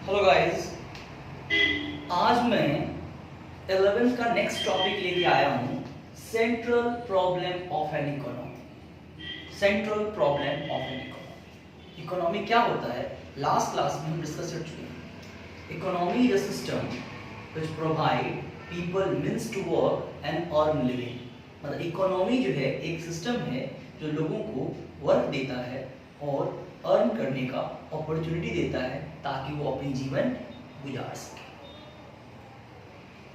Hello guys, आज मैं 11th का नेक्स्ट टॉपिक लेके आया हूँ, central problem of an economy. Central problem of an economy. Economy क्या होता है, लास्ट क्लास में हम डिस्कस कर चुके हैं। Economy is a system which provide people means to work and earn living. मतलब इकोनॉमी जो है एक सिस्टम है जो लोगों को वर्क देता है और अर्न करने का अपॉर्चुनिटी देता है ताकि वो अपनी जीवन गुजार सके।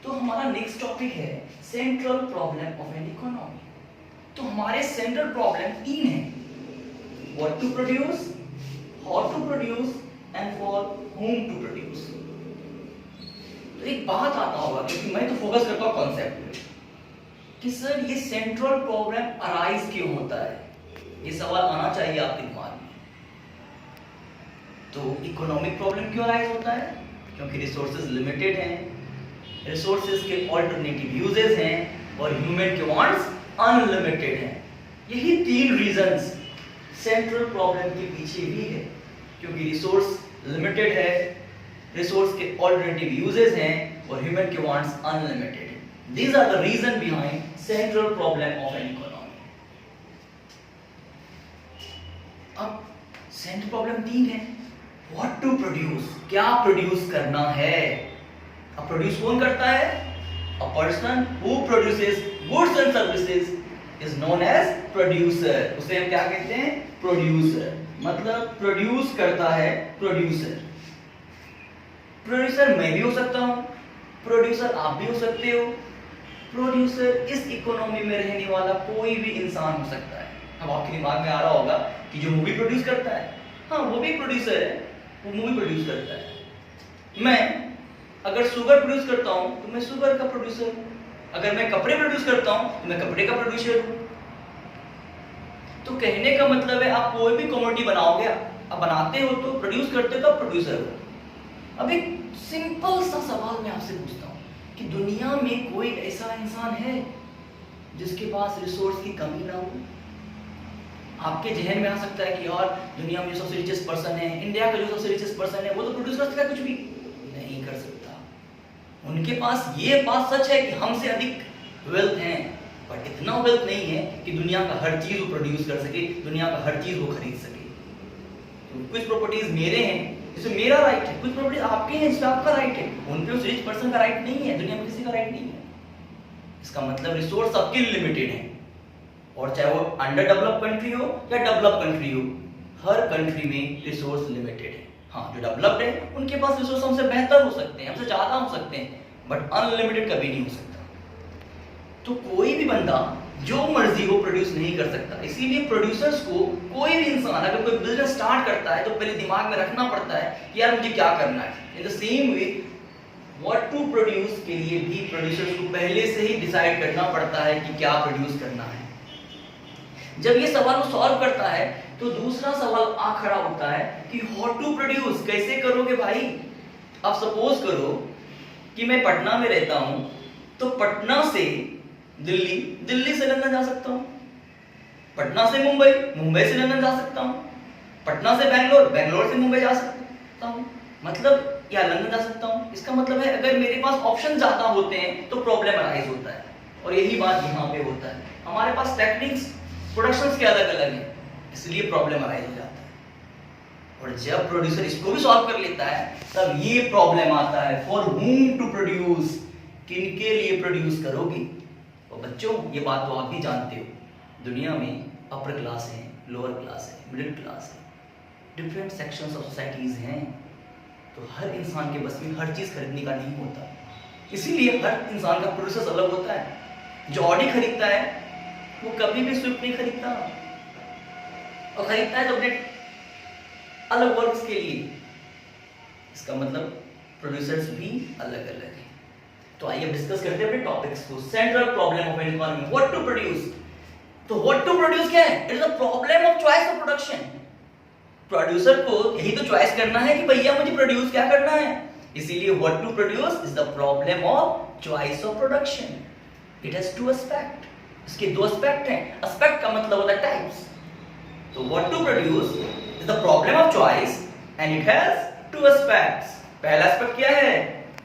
तो हमारा नेक्स्ट टॉपिक है central problem of an economy. तो हमारे सेंट्रल प्रॉब्लम तीन हैं: what to produce, how to produce and for whom to produce. तो एक बात आता होगा, क्योंकि मैं तो फोकस करता हूँ कॉन्सेप्ट पे कि सर ये सेंट्रल प्रॉब्लम अराइज क्यों होता है। ये सवाल आना चाहिए आपके दिमाग में। तो इकोनॉमिक प्रॉब्लम क्यों अराइज होता है? क्योंकि रिसोर्सेज लिमिटेड हैं, रिसोर्सेज के ऑल्टरनेटिव यूजेस हैं और ह्यूमन के वांट्स अनलिमिटेड हैं। यही तीन रीजंस सेंट्रल प्रॉब्लम के पीछे भी है, क्योंकि रिसोर्स लिमिटेड है, रिसोर्स के ऑल्टरनेटिव यूजेस हैं और ह्यूमन के वांट्स अनलिमिटेड हैं। These are the reason behind central problem of an economy. अब सेंट्रल प्रॉब्लम तीन है। व्हाट टू प्रोड्यूस, क्या प्रोड्यूस करना है। अब प्रोड्यूस कौन करता है? A person who produces goods and services is known as producer. उसे हम क्या कहते हैं? प्रोड्यूसर। मतलब प्रोड्यूस करता है प्रोड्यूसर। प्रोड्यूसर मैं भी हो सकता हूं, प्रोड्यूसर आप भी हो सकते हो, प्रोड्यूसर इस इकोनॉमी में रहने वाला कोई भी इंसान हो सकता है। अब आपके दिमाग में आ रहा होगा कि जो मूवी प्रोड्यूस करता है, हाँ वो भी प्रोड्यूसर है, वो मूवी प्रोड्यूस करता है। मैं अगर शुगर प्रोड्यूस करता हूं तो मैं शुगर का प्रोड्यूसर हूं। अगर मैं कपड़े प्रोड्यूस करता हूं तो मैं कपड़े का प्रोड्यूसर हूं। तो कहने का मतलब है आप कोई भी कमोडिटी बनाओगे, आप बनाते हो तो प्रोड्यूस करते हो तो आप प्रोड्यूसर हो। अब एक सिंपल सा सवाल मैं आपसे पूछता हूं कि दुनिया में कोई ऐसा इंसान है जिसके पास रिसोर्स की कमी ना हो? आपके जहन में आ सकता है कि यार दुनिया में जो सबसे रिचेस्ट पर्सन है, इंडिया का जो सबसे रिचेस्ट पर्सन है, वो तो प्रोड्यूस कर सकता है, कुछ भी नहीं कर सकता। उनके पास ये बात सच है कि हमसे अधिक वेल्थ है, बट इतना वेल्थ नहीं है कि दुनिया का हर चीज वो प्रोड्यूस कर सके, दुनिया का हर चीज वो खरीद सके। तो कुछ प्रॉपर्टीज मेरे हैं जिसमें मेरा राइट है, कुछ प्रॉपर्टीज आपके हैं जिसमें आपका राइट है। उन पे उस रिच पर्सन का राइट नहीं है, दुनिया में किसी का राइट नहीं है। इसका मतलब रिसोर्स सबके लिमिटेड है, और चाहे वो अंडर डेवलप कंट्री हो या डेवलप कंट्री हो, हर कंट्री में रिसोर्स लिमिटेड है। हाँ, जो डेवलप्ड है उनके पास रिसोर्स हमसे बेहतर हो सकते हैं, हमसे ज्यादा हो सकते हैं, बट अनलिमिटेड कभी नहीं हो सकता। तो कोई भी बंदा जो मर्जी वो प्रोड्यूस नहीं कर सकता। इसीलिए प्रोड्यूसर्स को कोई भी इंसान अगर कोई बिजनेस स्टार्ट करता है तो पहले दिमाग में रखना पड़ता है कि यार मुझे क्या करना है। In the same way what to produce के लिए भी प्रोड्यूसर्स को पहले से ही डिसाइड करना पड़ता है कि क्या प्रोड्यूस करना है। जब ये सवाल वो सॉल्व करता है तो दूसरा सवाल आ खड़ा होता है कि हाउ टू प्रोड्यूस, कैसे करोगे भाई। अब सपोज करो कि मैं पटना में रहता हूं, तो पटना से दिल्ली, दिल्ली से लंदन जा सकता हूं, पटना से मुंबई, मुंबई से लंदन जा सकता हूं, पटना से बैंगलोर, बैंगलोर से मुंबई जा सकता हूं, मतलब या लंदन जा सकता हूं। इसका मतलब है अगर मेरे पास ऑप्शन ज्यादा होते हैं तो प्रॉब्लम अराइज होता है, और यही बात यहाँ पे होता है। हमारे पास टेक्निक्स, प्रोडक्शंस के अलग अलग हैं, इसलिए प्रॉब्लम अराइज हो जाता है। और जब प्रोड्यूसर इसको भी सॉल्व कर लेता है तब ये प्रॉब्लम आता है, फॉर whom टू प्रोड्यूस, किनके लिए प्रोड्यूस करोगे। और बच्चों ये बात तो आप भी जानते हो, दुनिया में अपर क्लास है, लोअर क्लास है, मिडिल क्लास है, डिफरेंट सेक्शंस ऑफ सोसाइटीज हैं। तो हर इंसान के बस में हर चीज खरीदने का नहीं होता, इसीलिए हर इंसान का प्रोसेस अलग होता है। जो ऑडी खरीदता है वो कभी भी स्विफ्ट नहीं खरीदता, और खरीदता है तो अपने अलग वर्क्स के लिए। इसका मतलब प्रोड्यूसर्स भी अलग अलग हैं। तो आइए डिस्कस करते हैं अपने टॉपिक्स को। Central problem of an economy, what to produce. तो व्हाट टू प्रोड्यूस क्या है? It is a problem of choice of production. Producer को यही तो चॉइस करना है कि भैया मुझे प्रोड्यूस क्या करना है। इसीलिए what to produce is the problem of choice of production. It has two aspect, इसके दो एस्पेक्ट हैं। एस्पेक्ट का मतलब होता है टाइप्स। तो what to produce is the problem of choice and it has two aspects. पहला एस्पेक्ट क्या है,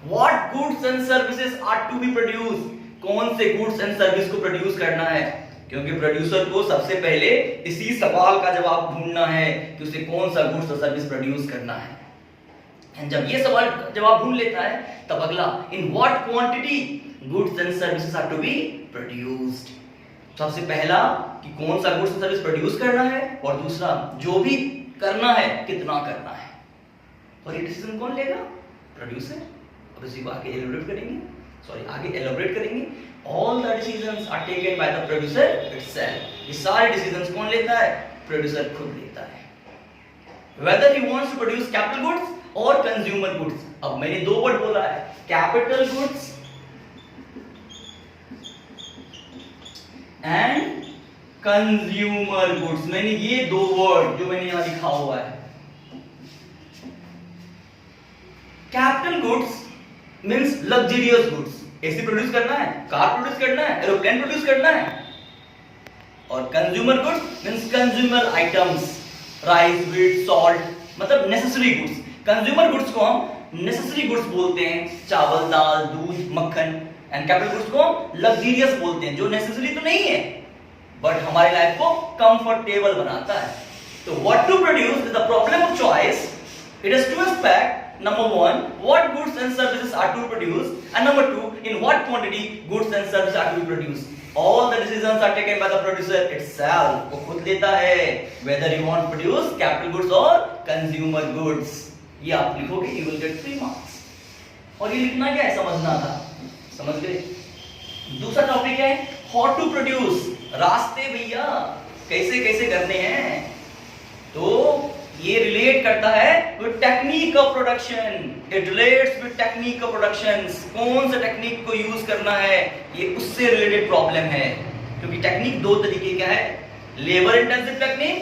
what goods and services are to be produce, कौन से गुड्स एंड सर्विस को प्रोड्यूस करना है, क्योंकि प्रोड्यूसर को सबसे पहले इसी सवाल का जवाब ढूंढना है कि उसे कौन सा गुड्स और सर्विस प्रोड्यूस करना है। एंड जब ये सवाल जवाब ढूंढ लेता है तब अगला, in what quantity goods and services are to be produced. सबसे पहला कि कौन सा गुड्स एंड सर्विस प्रोड्यूस करना है, और दूसरा जो भी करना है कितना करना है, और ये डिसीजन कौन लेगा, प्रोड्यूसर। अब इसी को आगे एलाबोरेट करेंगे। All the decisions are taken by the producer itself. ये सारे डिसीजंस कौन लेता है, प्रोड्यूसर खुद लेता है। Whether he wants to produce capital goods और कंज्यूमर गुड्स। अब मैंने दो वर्ड बोला है, capital goods and consumer goods. मैंने ये दो वर्ड जो मैंने यहां लिखा हुआ है, capital goods means luxurious goods, AC produce करना है, कार प्रोड्यूस करना है, एरोप्लेन प्रोड्यूस करना है, और consumer goods means consumer items, rice, wheat, salt, मतलब नेसेसरी गुड्स। कंज्यूमर गुड्स को हम नेसेसरी गुड्स बोलते हैं, चावल, दाल, दूध, मक्खन, एंड कैपिटल गुड्स को हम लग्जरियस बोलते हैं, जो नेसेसरी तो नहीं है बट हमारी लाइफ को कंफर्टेबल बनाता है। तो what to produce is the problem of choice. It has two aspect, number 1 what goods and services are to produce, and number 2 in what quantity goods and services are to be produced. All the decisions are taken by the producer itself. वो खुद लेता है whether you want to produce capital goods or consumer goods. ये आप लिखोगे, you will get 3 marks। और ये लिखना क्या है, समझना था, समझ गए। दूसरा टॉपिक है how to produce। रास्ते भैया कैसे कैसे करने हैं, तो ये रिलेट करता है with technique of production. It relates with technique of production. कौन सा टेक्निक को यूज करना है, ये उससे रिलेटेड प्रॉब्लम है, क्योंकि टेक्निक दो तरीके का है, labour intensive technique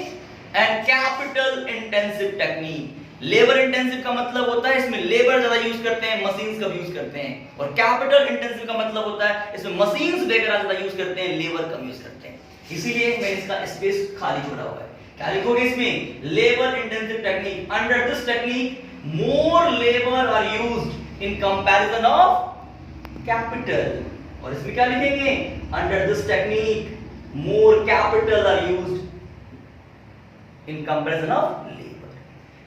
and capital intensive technique. Labour intensive का मतलब होता है इसमें लेबर ज्यादा यूज करते हैं, मशीन्स कम यूज करते हैं, और कैपिटल इंटेंसिव का मतलब होता है इसमें मशीन्स वगैरह ज्यादा यूज करते हैं, लेबर कम यूज करते हैं। इसीलिए मैं इसका स्पेस खाली छोड़ा हुआ है। क्या लिखोगे इसमें, labour intensive technique. Under this technique more labour are used in comparison of capital. और इसमें क्या लिखेंगे, under this technique more capital are used in comparison of labour.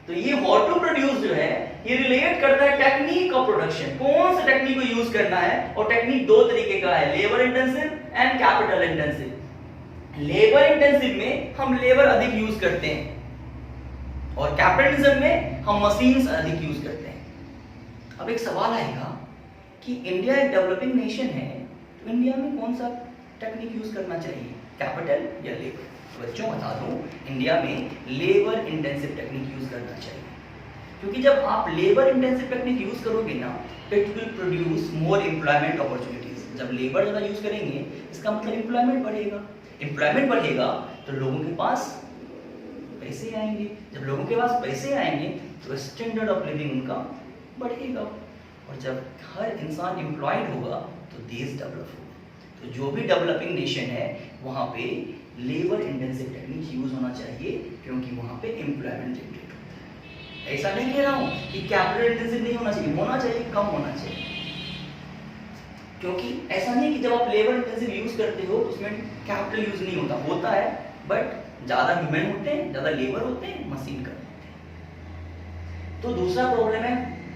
तो ये हाउ टू प्रोड्यूस जो है ये रिलेट करता है टेक्निक ऑफ प्रोडक्शन, कौन से टेक्निक को यूज करना है, और टेक्निक दो तरीके का है, labour intensive and capital intensive. Labour intensive में हम लेबर अधिक यूज करते हैं, और कैपिटलिज्म में हम मशीन्स अधिक यूज करते हैं। अब एक सवाल आएगा कि इंडिया एक डेवलपिंग नेशन है, तो इंडिया में कौन सा टेक्निक यूज करना चाहिए, कैपिटल या लेबर। तो बच्चों बता दूं, इंडिया में लेबर इंटेंसिव टेक्निक यूज करना चाहिए, क्योंकि जब आप लेबर इंटेंसिव टेक्निक यूज करोगे ना, it will produce more employment opportunities. जब लेबर ज्यादा यूज करेंगे इसका मतलब एम्प्लॉयमेंट बढ़ेगा, एम्प्लॉयमेंट बढ़ेगा तो लोगों के पास पैसे आएंगे, जब लोगों के पास पैसे आएंगे तो स्टैंडर्ड ऑफ लिविंग उनका बढ़ेगा, और जब हर इंसान एम्प्लॉयड होगा तो देश डेवलप होगा। तो जो भी डेवलपिंग नेशन है वहां पे लेबर इंटेंसिव टेक्निक यूज होना चाहिए, क्योंकि वहां पे एम्प्लॉयमेंट जनरेट होता है। ऐसा नहीं कह रहा हूं कि कैपिटल इंटेंसिव नहीं होना चाहिए, होना चाहिए, कम होना चाहिए, क्योंकि ऐसा नहीं कि जब आप लेबर इंटेंसिव यूज करते हो तो उसमें कैपिटल यूज नहीं होता, होता है, बट ज्यादा ह्यूमन होते हैं, ज्यादा लेबर होते हैं, मशीन कम होते हैं। तो दूसरा प्रॉब्लम है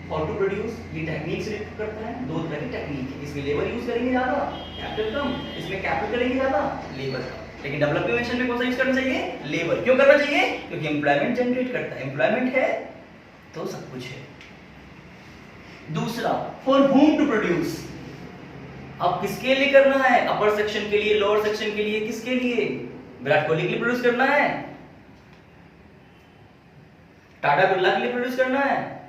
हाउ टू प्रोड्यूस, ये टेक्निक से रिलेट करता है। दो तरह की टेक्निक है, इसमें लेबर यूज करेंगे ज्यादा, कैपिटल कम, इसमें कैपिटल करेंगे ज्यादा, लेबर कम। लेकिन डेवलपिंग नेशन में कौन सा यूज करना चाहिए, लेबर। क्यों करना चाहिए, क्योंकि एम्प्लॉयमेंट जनरेट करता है, एम्प्लॉयमेंट है तो सब कुछ है। दूसरा, फॉर whom टू प्रोड्यूस। अब किसके लिए करना है, अपर सेक्शन के लिए, लोअर सेक्शन के लिए, किसके लिए, विराट कोहली के लिए प्रोड्यूस करना है, टाटा बिरला के लिए प्रोड्यूस करना है,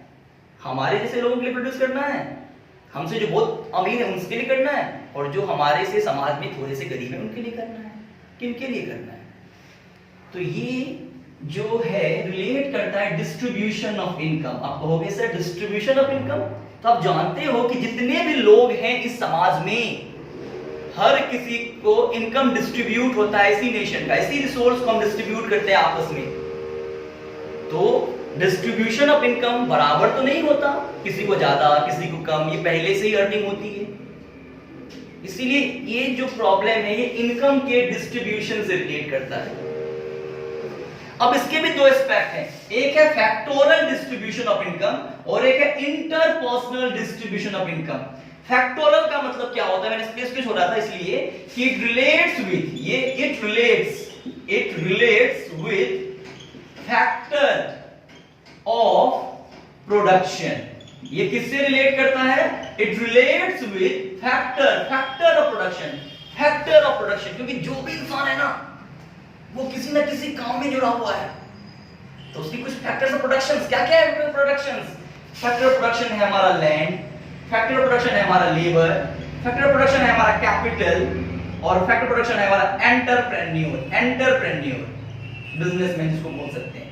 हमारे जैसे लोगों के लिए प्रोड्यूस करना है, हमसे जो बहुत अमीर है उनके लिए करना है, और जो हमारे से समाज में थोड़े से गरीब है उनके लिए करना है। किनके लिए करना है, तो ये जो है रिलेट करता है डिस्ट्रीब्यूशन ऑफ इनकम। आप कहोगे सर डिस्ट्रीब्यूशन ऑफ इनकम, तो आप जानते हो कि जितने भी लोग हैं इस समाज में, हर किसी को इनकम डिस्ट्रीब्यूट होता है इसी नेशन का, इसी रिसोर्स को हम डिस्ट्रीब्यूट करते हैं आपस में। तो डिस्ट्रीब्यूशन ऑफ इनकम बराबर तो नहीं होता, किसी को ज्यादा किसी को कम, ये पहले से ही अर्निंग होती है। इसीलिए ये जो प्रॉब्लम है ये इनकम के डिस्ट्रीब्यूशन से रिलेट करता है। अब इसके भी दो एस्पेक्ट हैं, एक है फैक्टोरल डिस्ट्रीब्यूशन ऑफ इनकम और एक है interpersonal distribution of income. Factorial का मतलब क्या होता है, मैंने स्पेस क्यों छोड़ा था, इसलिए कि इट रिलेट्स विद, ये it relates with factor of production. ये किससे रिलेट करता है, it relates with factor of production, क्योंकि जो भी इंसान है ना वो किसी ना किसी काम में जुड़ा हुआ है, तो उसकी कुछ फैक्टर्स ऑफ प्रोडक्शन, क्या क्या है प्रोडक्शंस। फैक्टर ऑफ प्रोडक्शन है हमारा लैंड, फैक्टर ऑफ प्रोडक्शन है हमारा लेबर, फैक्टर ऑफ प्रोडक्शन है हमारा कैपिटल, और फैक्टर प्रोडक्शन है हमारा एंटरप्रेन्योर बिजनेसमैन जिसको बोल सकते हैं।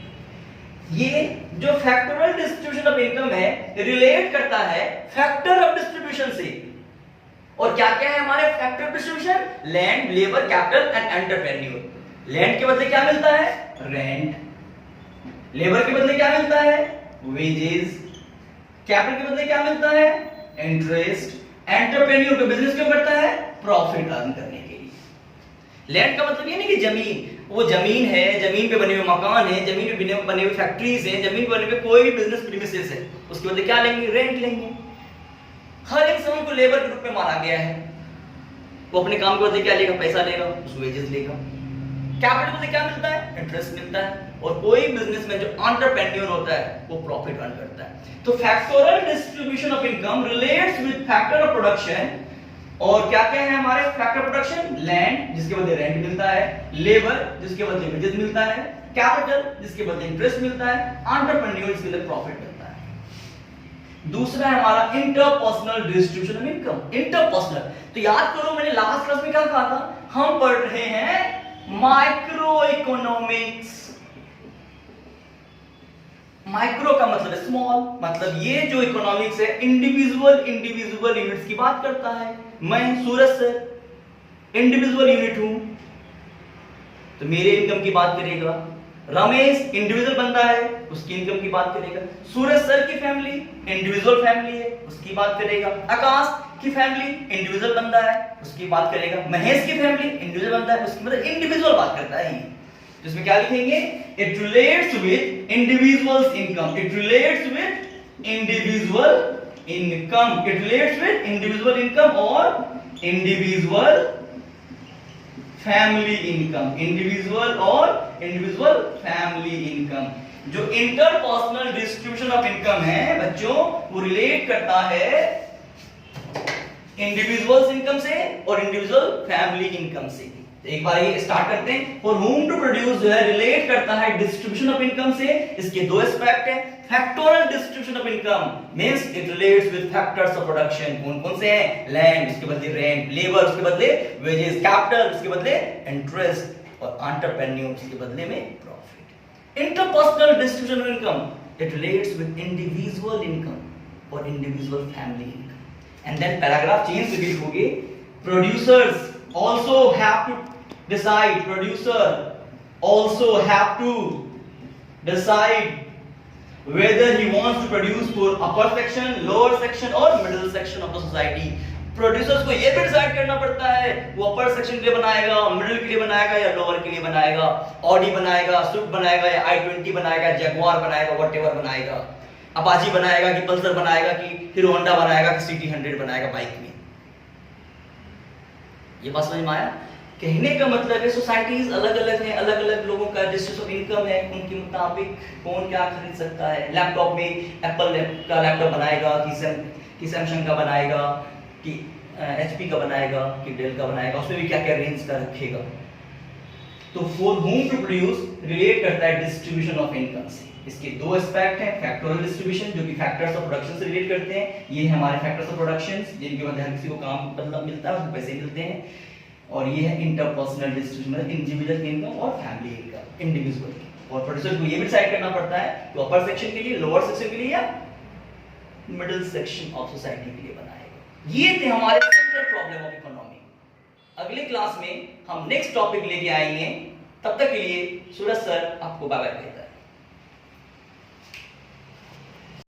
ये जो फैक्टोरल डिस्ट्रीब्यूशन ऑफ इनकम है रिलेट करता है फैक्टर ऑफ डिस्ट्रीब्यूशन से। और क्या क्या है हमारे factor of distribution, land, labour, capital and entrepreneur. Land के बदले क्या मिलता है, रेंट, लेबर के बदले क्या मिलता है, वेजेस, कैपिटल के बदले क्या मिलता है, इंटरेस्ट, एंटरप्रेन्योर को बिजनेस क्यों करता है, प्रॉफिट अर्न करने के लिए। लैंड का मतलब ये नहीं कि जमीन, वो जमीन है, जमीन पे बने हुए मकान है, जमीन पे बने हुए फैक्ट्रीज हैं, जमीन पे बने हुए कोई भी बिजनेस प्रीमिसेस है, उसके बदले क्या लेंगे, रेंट लेंगे। हर इंसान को लेबर के रूप में माना गया है, वो अपने काम के बदले क्या लेगा, पैसा लेगा, उस वेजेस लेगा। कैपिटल बदले क्या मिलता है, इंटरेस्ट मिलता है। और कोई बिजनेसमैन जो एंटरप्रेन्योर होता है वो प्रॉफिट अर्न करता है। तो factorial distribution of income relates with factor of production. और क्या क्या है हमारे फैक्टर प्रोडक्शन, लैंड जिसके बदले रेंट मिलता है, लेबर जिसके बदले वेजेस मिलता है, कैपिटल जिसके बदले इंटरेस्ट मिलता है, एंटरप्रेन्योर जिसके बदले प्रॉफिट मिलता है। दूसरा है हमारा interpersonal distribution of income. Interpersonal, तो याद करो मैंने लास्ट क्लास में क्या कहा था, हम पढ़ रहे हैं माइक्रो इकोनॉमिक्स। माइक्रो का मतलब है स्मॉल, मतलब ये जो इकोनॉमिक्स है इंडिविजुअल यूनिट्स की बात करता है। मैं सूरज सर इंडिविजुअल यूनिट हूं, तो मेरे इनकम की बात करेगा। रमेश इंडिविजुअल बंदा है, उसकी इनकम की बात करेगा। सूरज सर की फैमिली इंडिविजुअल फैमिली है, उसकी बात करेगा। आकाश की फैमिली इंडिविजुअल बंदा है, उसकी बात करेगा। महेश की फैमिली इंडिविजुअल बंदा है, उसकी मतलब इंडिविजुअल बात करता है। जिसमें क्या लिखेंगे, it relates with individuals income, it relates with individual income, it relates with individual income और इंडिविजुअल फैमिली इनकम, इंडिविजुअल और इंडिविजुअल फैमिली इनकम। जो इंटरपर्सनल डिस्ट्रीब्यूशन ऑफ इनकम है बच्चों, वो रिलेट करता है इंडिविजुअल्स इनकम से और इंडिविजुअल फैमिली इनकम से। तो एक बार ये स्टार्ट करते हैं। फॉर होम टू प्रोड्यूस जो है रिलेट करता है डिस्ट्रीब्यूशन ऑफ इनकम से। इसके दो एस्पेक्ट हैं, factorial distribution of income means it relates with factors of production. कौन-कौन से हैं, लैंड उसके बदले रेंट, लेबर उसके बदले वेजेस, कैपिटल उसके बदले इंटरेस्ट और एंटरप्रेन्योर उसके बदले में profit. Interpersonal distribution of income it relates with individual income और individual family income. And then paragraph change से लिखोगे, producers also have to decide, producer also have to decide whether he wants to produce for upper section, lower section or middle section of the society. Producers को ये भी decide करना पड़ता है वो अपर section के लिए बनाएगा, मिडिल के लिए बनाएगा या लोअर के लिए बनाएगा, ऑडी बनाएगा, स्विफ्ट बनाएगा या i20 बनाएगा, जगुआर बनाएगा, व्हाटएवर बनाएगा, अपाची बनाएगा कि पल्सर बनाएगा कि हीरो होंडा बनाएगा कि सिटी 100 बनाएगा बाइक में। ये बात समझ में आया? कहने का मतलब है सोसाइटीज अलग अलग हैं, अलग अलग लोगों का डिस्ट्रीब्यूशन ऑफ इनकम है, उनके मुताबिक कौन क्या खरीद सकता है। लैपटॉप में एप्पल का लैपटॉप बनाएगा कि सैमसंग का बनाएगा कि एचपी का बनाएगा कि डेल का बनाएगा, उसमें भी क्या क्या रेंज का रखेगा। तो for whom to produce relate करता है डिस्ट्रीब्यूशन ऑफ इनकम से। इसके दो एस्पेक्ट हैं, फैक्टोरल डिस्ट्रीब्यूशन जो कि फैक्टर्स ऑफ प्रोडक्शन से रिलेट करते हैं, ये हमारे फैक्टर्स ऑफ प्रोडक्शन जिनके मध्य किसी को काम मतलब मिलता है उसको पैसे मिलते हैं, और ये है इंटरपर्सनल डिस्ट्रीब्यूशन मतलब इंडिविजुअल इनकम और फैमिली इनकम इंडिविजुअल। और प्रोड्यूसर को ये भी डिसाइड करना पड़ता है कि अपर सेक्शन के लिए, लोअर सेक्शन के लिए या मिडिल सेक्शन ऑफ सोसाइटी के लिए बनाएगा। ये थे हमारे सेंट्रल प्रॉब्लम ऑफ इकोनॉमी। अगले क्लास में हम नेक्स्ट टॉपिक लेके आएंगे, तब तक के लिए सूरज सर आपको बाय बाय कहता है।